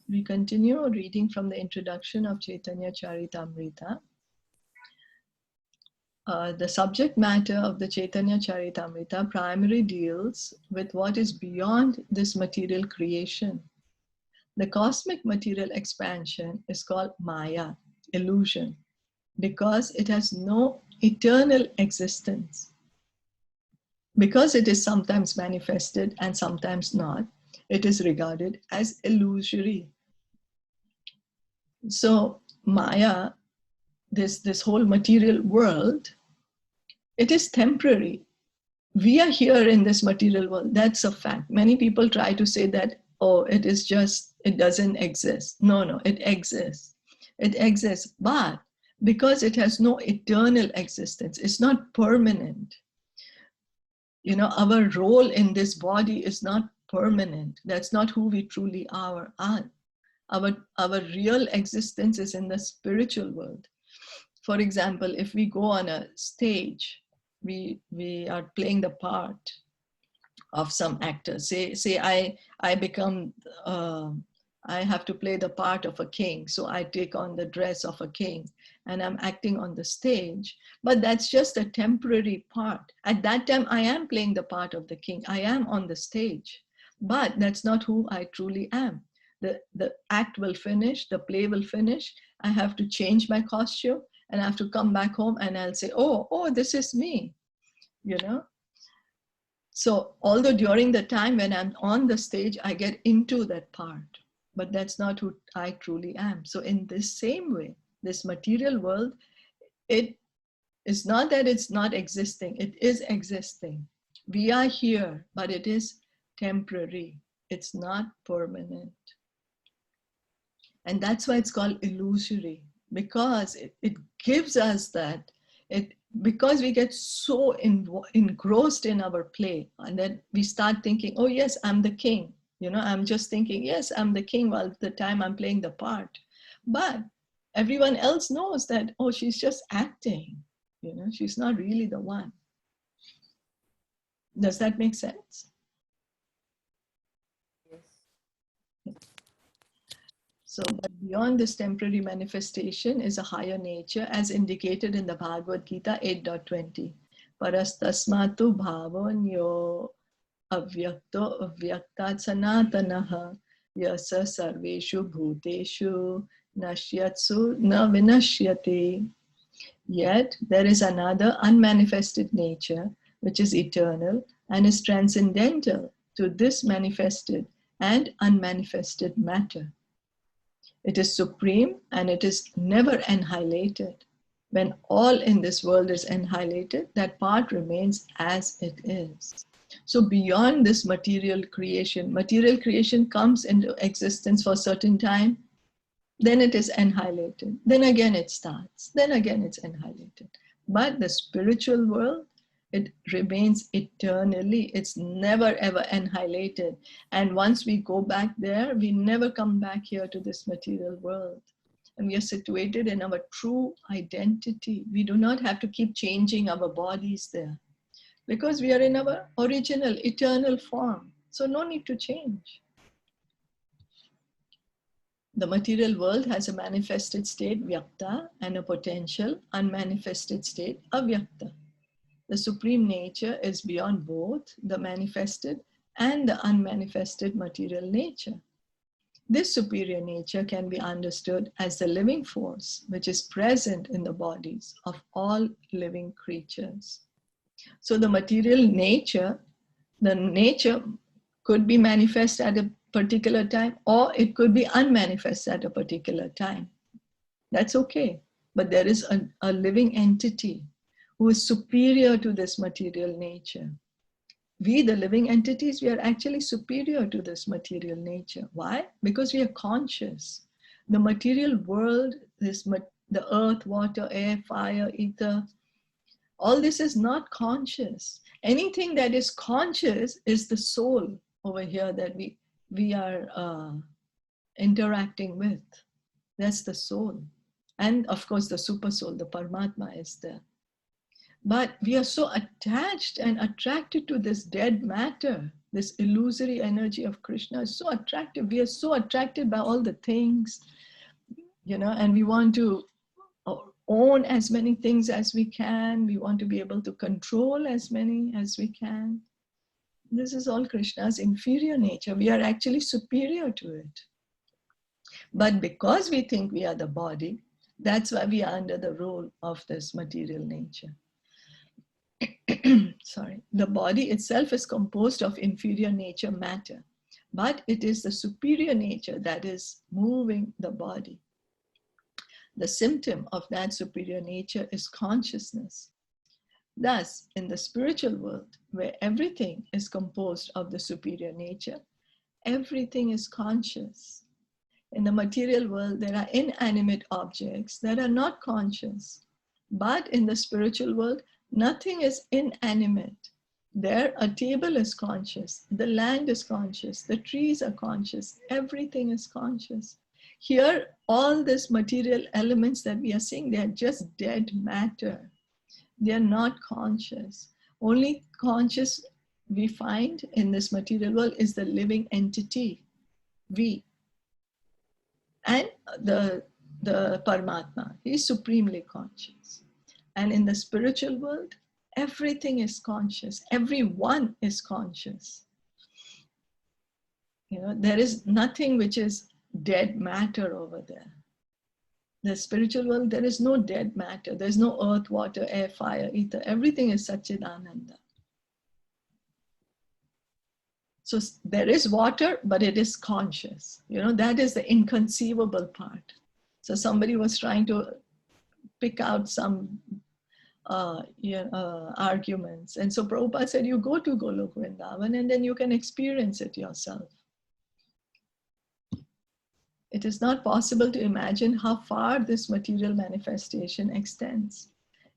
we continue reading from the introduction of Chaitanya Charitamrita. The subject matter of the Chaitanya Charitamrita primarily deals with what is beyond this material creation. The cosmic material expansion is called Maya, illusion, because it has no eternal existence. Because it is sometimes manifested and sometimes not, it is regarded as illusory. So Maya, this whole material world, it is temporary. We are here in this material world. That's a fact. Many people try to say that, oh, it is just, it doesn't exist. No, it exists. It exists, but because it has no eternal existence, it's not permanent. You know, our role in this body is not permanent. That's not who we truly are. Our real existence is in the spiritual world. For example, if we go on a stage, we are playing the part of some actor. Say I become, I have to play the part of a king. So I take on the dress of a king and I'm acting on the stage, but that's just a temporary part. At that time, I am playing the part of the king. I am on the stage, but that's not who I truly am. The act will finish, the play will finish. I have to change my costume and I have to come back home and I'll say, oh, this is me, you know? So although during the time when I'm on the stage, I get into that part, but that's not who I truly am. So in this same way, this material world, it is not that it's not existing, it is existing. We are here, but it is temporary. It's not permanent. And that's why it's called illusory, because it gives us that, because we get so engrossed in our play, and then we start thinking, oh yes, I'm the king. You know, I'm just thinking, yes, I'm the king while the time I'm playing the part. But everyone else knows that, oh, she's just acting. You know, she's not really the one. Does that make sense? Yes. So, but beyond this temporary manifestation is a higher nature, as indicated in the Bhagavad Gita 8.20. Parastasmatu bhavanyo avyakto avyaktat sanatanaha yasa sarveshu bhuteshu nashyatsu na vinashyate. Yet there is another unmanifested nature which is eternal and is transcendental to this manifested and unmanifested matter. It is supreme and it is never annihilated. When all in this world is annihilated, that part remains as it is. So beyond this material creation comes into existence for a certain time, then it is annihilated. Then again it starts, then again it's annihilated. But the spiritual world, it remains eternally. It's never ever annihilated. And once we go back there, we never come back here to this material world. And we are situated in our true identity. We do not have to keep changing our bodies there, because we are in our original, eternal form. So no need to change. The material world has a manifested state, vyakta, and a potential, unmanifested state, avyakta. The supreme nature is beyond both the manifested and the unmanifested material nature. This superior nature can be understood as the living force which is present in the bodies of all living creatures. So the material nature, the nature could be manifest at a particular time, or it could be unmanifest at a particular time. That's okay. But there is a living entity who is superior to this material nature. We, the living entities, we are actually superior to this material nature. Why? Because we are conscious. The material world, the earth, water, air, fire, ether, all this is not conscious. Anything that is conscious is the soul over here that we are interacting with. That's the soul. And of course, the super soul, the Paramatma is there. But we are so attached and attracted to this dead matter This illusory energy of Krishna is so attractive. We are so attracted by all the things, and we want to own as many things as we can. We want to be able to control as many as we can. This is all Krishna's inferior nature. We are actually superior to it. But because we think we are the body, that's why we are under the rule of this material nature. Sorry. The body itself is composed of inferior nature matter, but it is the superior nature that is moving the body. The symptom of that superior nature is consciousness. Thus, in the spiritual world, where everything is composed of the superior nature, everything is conscious. In the material world, there are inanimate objects that are not conscious. But in the spiritual world, nothing is inanimate. There, a table is conscious, the land is conscious, the trees are conscious, everything is conscious. Here, all these material elements that we are seeing, they are just dead matter. They are not conscious. Only conscious we find in this material world is the living entity, we. And the Paramatma, he is supremely conscious. And in the spiritual world, everything is conscious. Everyone is conscious. There is nothing which is dead matter over there. The spiritual world, there is no dead matter. There's no earth, water, air, fire, ether. Everything is Satchidananda. So there is water, but it is conscious. That is the inconceivable part. So somebody was trying to pick out some arguments. And so Prabhupada said, you go to Golok Vrindavan and then you can experience it yourself. It is not possible to imagine how far this material manifestation extends.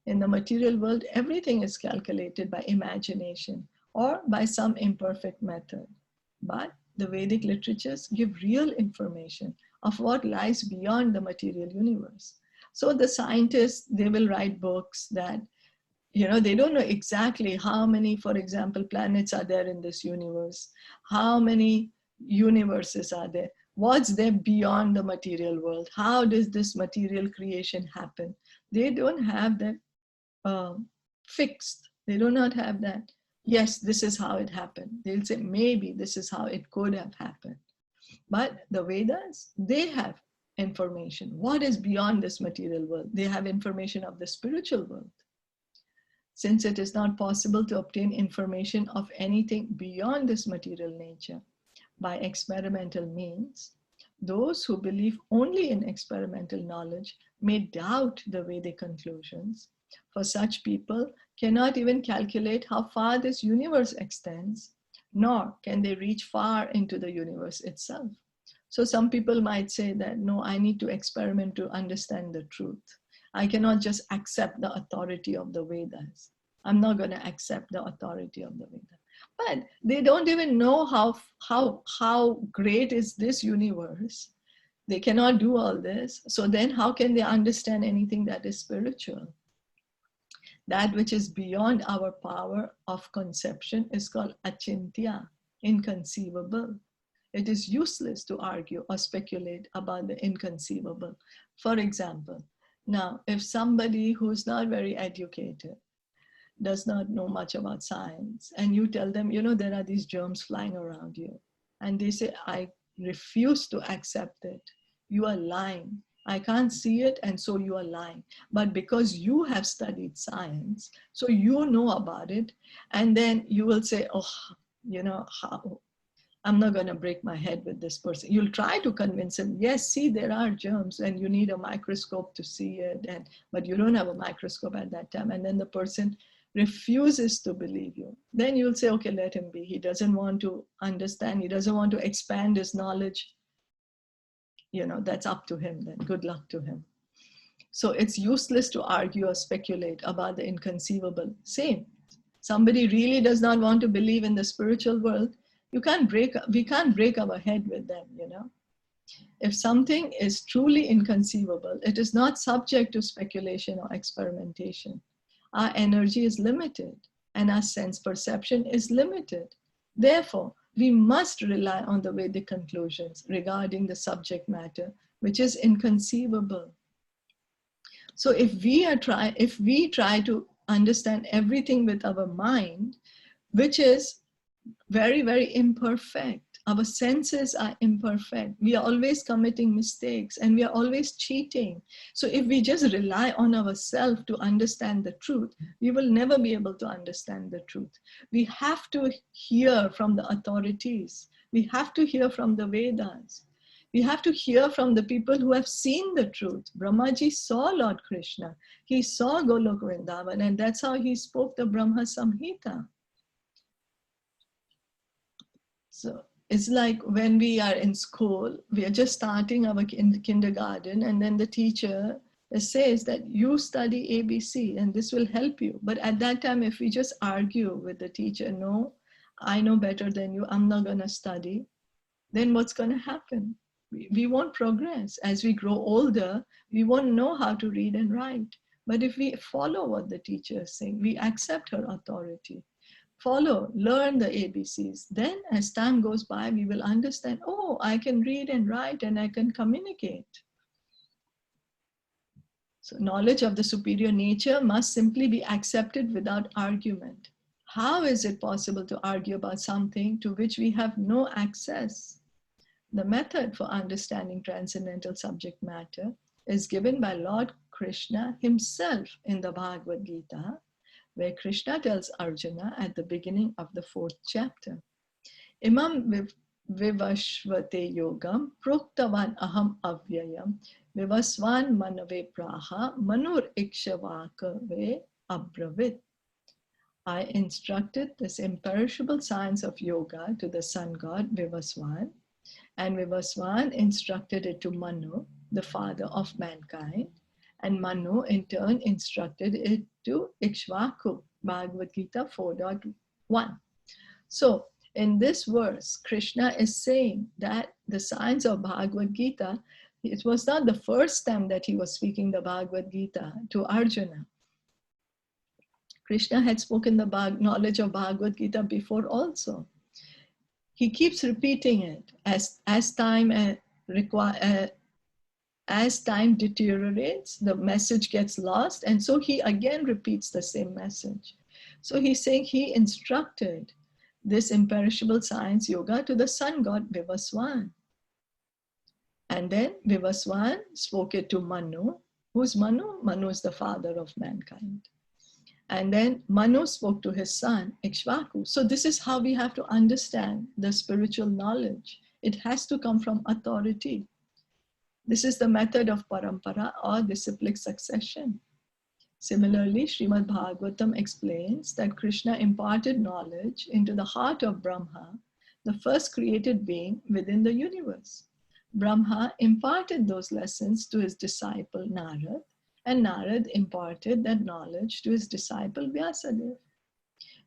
In the material world, everything is calculated by imagination or by some imperfect method. But the Vedic literatures give real information of what lies beyond the material universe. So the scientists, they will write books that, they don't know exactly how many, for example, planets are there in this universe, how many universes are there, what's there beyond the material world, how does this material creation happen. They don't have that fixed. They do not have that, yes, this is how it happened. They'll say, maybe this is how it could have happened. But the Vedas, they have information. What is beyond this material world? They have information of the spiritual world. Since it is not possible to obtain information of anything beyond this material nature by experimental means, those who believe only in experimental knowledge may doubt the Vedic conclusions. For such people cannot even calculate how far this universe extends, nor can they reach far into the universe itself. So some people might say that, no, I need to experiment to understand the truth. I cannot just accept the authority of the Vedas. I'm not going to accept the authority of the Vedas. But they don't even know how great is this universe. They cannot do all this. So then how can they understand anything that is spiritual? That which is beyond our power of conception is called achintya, inconceivable. It is useless to argue or speculate about the inconceivable. For example, now if somebody who's not very educated, does not know much about science, and you tell them, there are these germs flying around you, and they say, I refuse to accept it. You are lying. I can't see it, and so you are lying. But because you have studied science, so you know about it, and then you will say, how? I'm not going to break my head with this person. You'll try to convince him, yes, see, there are germs, and you need a microscope to see it, but you don't have a microscope at that time. And then the person refuses to believe you. Then you'll say, okay, let him be. He doesn't want to understand. He doesn't want to expand his knowledge. That's up to him then. Good luck to him. So it's useless to argue or speculate about the inconceivable. Same. Somebody really does not want to believe in the spiritual world. We can't break our head with them, If something is truly inconceivable, it is not subject to speculation or experimentation. Our energy is limited and our sense perception is limited. Therefore, we must rely on the Vedic conclusions regarding the subject matter, which is inconceivable. So if we try to understand everything with our mind, which is very, very imperfect. Our senses are imperfect. We are always committing mistakes and we are always cheating. So if we just rely on ourselves to understand the truth, we will never be able to understand the truth. We have to hear from the authorities. We have to hear from the Vedas. We have to hear from the people who have seen the truth. Brahmaji saw Lord Krishna. He saw Golok Vrindavan, and that's how he spoke the Brahma Samhita. So it's like when we are in school, we are just starting our kindergarten, and then the teacher says that you study ABC and this will help you. But at that time, if we just argue with the teacher, no, I know better than you, I'm not going to study, then what's going to happen? We won't progress. As we grow older, we won't know how to read and write. But if we follow what the teacher is saying, we accept her authority, follow, learn the ABCs. Then as time goes by, we will understand, oh, I can read and write and I can communicate. So knowledge of the superior nature must simply be accepted without argument. How is it possible to argue about something to which we have no access? The method for understanding transcendental subject matter is given by Lord Krishna himself in the Bhagavad Gita, where Krishna tells Arjuna at the beginning of the 4th chapter, Imam vivashvate yogam proktavan aham avyayam vivasvan manave praha manur ikshvakave abravit. I instructed this imperishable science of yoga to the sun god Vivasvan, and Vivasvan instructed it to Manu, the father of mankind, and Manu in turn instructed it to Ikshvaku, Bhagavad Gita 4.1. So in this verse, Krishna is saying that the science of Bhagavad Gita, it was not the first time that he was speaking the Bhagavad Gita to Arjuna. Krishna had spoken the knowledge of Bhagavad Gita before also. He keeps repeating it as time deteriorates, the message gets lost, and so he again repeats the same message. So he's saying he instructed this imperishable science yoga to the sun god Vivasvan. And then Vivasvan spoke it to Manu. Who's Manu? Manu is the father of mankind. And then Manu spoke to his son, Ikshvaku. So this is how we have to understand the spiritual knowledge. It has to come from authority. This is the method of parampara or disciplic succession. Similarly, Srimad Bhagavatam explains that Krishna imparted knowledge into the heart of Brahma, the first created being within the universe. Brahma imparted those lessons to his disciple Narad, and Narad imparted that knowledge to his disciple Vyasadeva.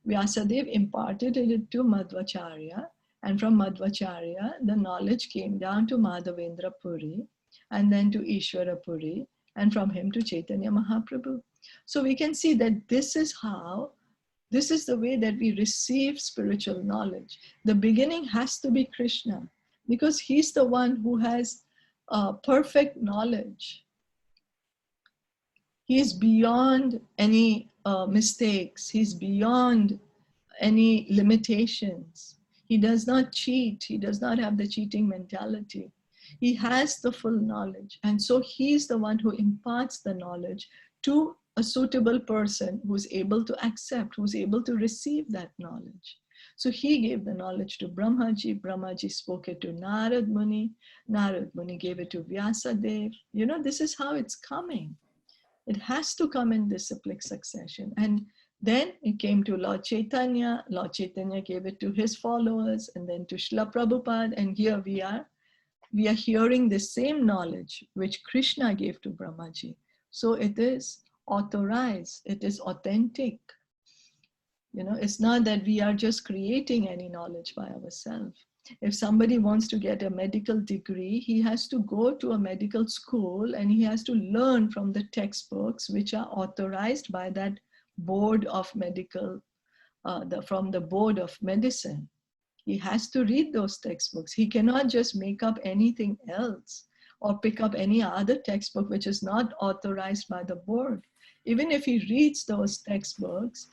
Vyasadeva imparted it to Madhvacharya, and from Madhvacharya, the knowledge came down to Madhavendra Puri, and then to Ishvara Puri, and from him to Chaitanya Mahaprabhu. So we can see that this is the way that we receive spiritual knowledge. The beginning has to be Krishna, because he's the one who has perfect knowledge. He is beyond any mistakes. He's beyond any limitations. He does not cheat. He does not have the cheating mentality. He has the full knowledge. And so he's the one who imparts the knowledge to a suitable person who's able to accept, who's able to receive that knowledge. So he gave the knowledge to Brahmaji. Brahmaji spoke it to Narad Muni. Narad Muni gave it to Vyasadeva. You know, this is how it's coming. It has to come in disciplic succession. And then it came to Lord Chaitanya. Lord Chaitanya gave it to his followers, and then to Srila Prabhupada. And here we are hearing the same knowledge which Krishna gave to Brahmaji. So it is authorized, it is authentic. You know, it's not that we are just creating any knowledge by ourselves. If somebody wants to get a medical degree, he has to go to a medical school and he has to learn from the textbooks which are authorized by that board of medical, from the board of medicine. He has to read those textbooks. He cannot just make up anything else or pick up any other textbook which is not authorized by the board. Even if he reads those textbooks,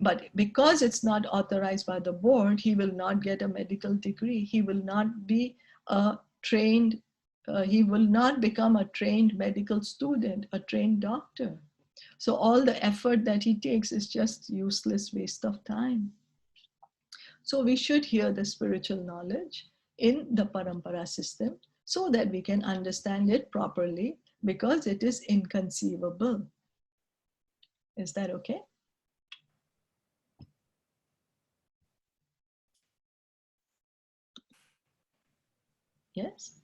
but because it's not authorized by the board, he will not get a medical degree. He will not be a trained, he will not become a trained medical student, a trained doctor. So all the effort that he takes is just useless waste of time. So we should hear the spiritual knowledge in the Parampara system so that we can understand it properly, because it is inconceivable. Is that okay? Yes?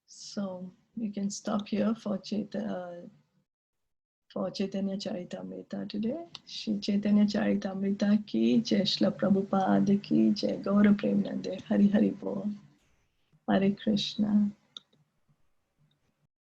So we can stop here for Chaitanya Charitamrita today. Shri Chaitanya Charitamrita ki Jai, Shla Prabhupada ki Jai, Gaura Premanande, Hari Hari Bol, Hare Krishna.